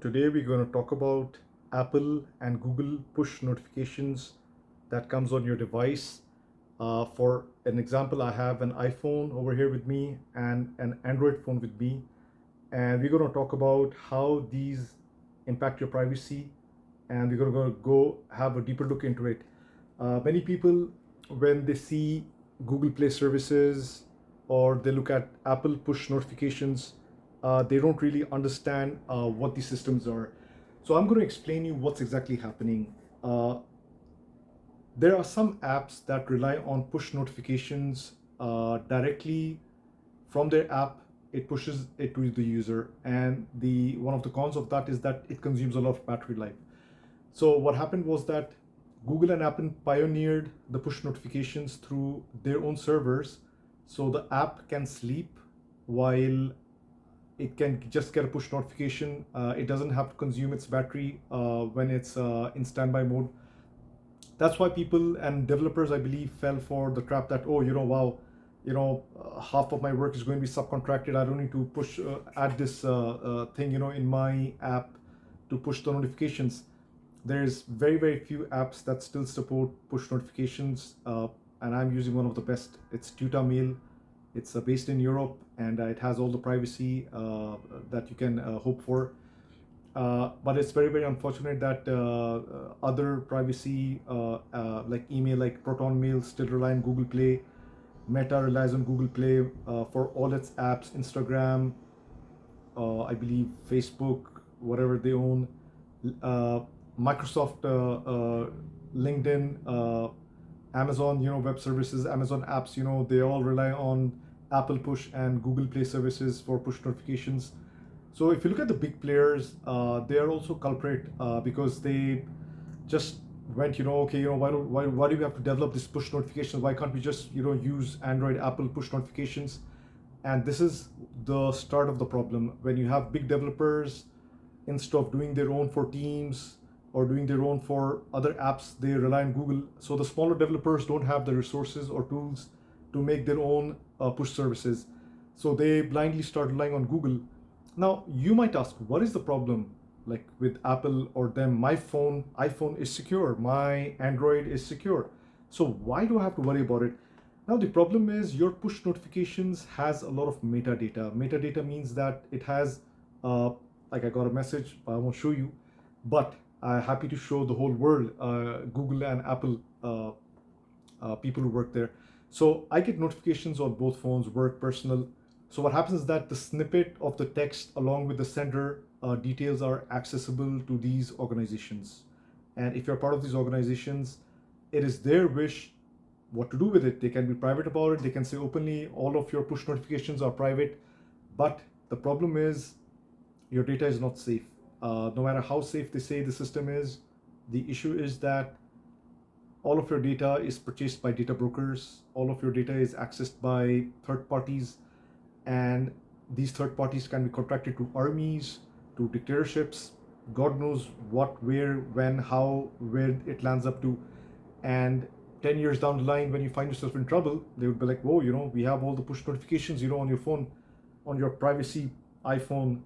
Today we're going to talk about Apple and Google push notifications that comes on your device. For an example, I have an iPhone over here with me and an Android phone with me, and we're going to talk about how these impact your privacy, and we're going to go have a deeper look into it. Many people, when they see Google Play services or they look at Apple push notifications, they don't really understand what these systems are. So I'm going to explain you what's exactly happening. Uh, there are some apps that rely on push notifications directly from their app. It pushes it to the user, and the one of the cons of that is that it consumes a lot of battery life. So what happened was that Google and Apple pioneered the push notifications through their own servers, so the app can sleep while it can just get a push notification. It doesn't have to consume its battery when it's in standby mode. That's why people and developers, I believe, fell for the trap that, oh, wow, half of my work is going to be subcontracted. I don't need to add this thing, in my app to push the notifications. There's very, very few apps that still support push notifications, and I'm using one of the best. It's Tutamail. It's based in Europe, and it has all the privacy that you can hope for. But it's very, very unfortunate that other privacy like email, like Proton Mail, still rely on Google Play. Meta relies on Google Play for all its apps, Instagram, I believe Facebook, whatever they own, uh, Microsoft, LinkedIn, Amazon, web services, Amazon apps, they all rely on Apple Push and Google Play services for push notifications. So if you look at the big players, they are also culprit because they just went, okay, why do we have to develop this push notifications? Why can't we just, use Android, Apple push notifications? And this is the start of the problem. When you have big developers, instead of doing their own for Teams or doing their own for other apps, they rely on Google. So the smaller developers don't have the resources or tools to make their own push services. So they blindly start relying on Google. Now, you might ask, what is the problem? Like with Apple or them, my iPhone is secure, my Android is secure. So why do I have to worry about it? Now, the problem is your push notifications has a lot of metadata. Metadata means that it has, like I got a message, I won't show you, but I'm happy to show the whole world, Google and Apple people who work there. So I get notifications on both phones, work, personal. So what happens is that the snippet of the text along with the sender details are accessible to these organizations. And if you're part of these organizations, it is their wish what to do with it. They can be private about it. They can say openly, all of your push notifications are private. But the problem is your data is not safe. No matter how safe they say the system is, the issue is that all of your data is purchased by data brokers. All of your data is accessed by third parties, and these third parties can be contracted to armies, to dictatorships, God knows what, where, when, how, where it lands up to. And 10 years down the line, when you find yourself in trouble, they would be like, whoa, we have all the push notifications, on your phone, on your privacy iPhone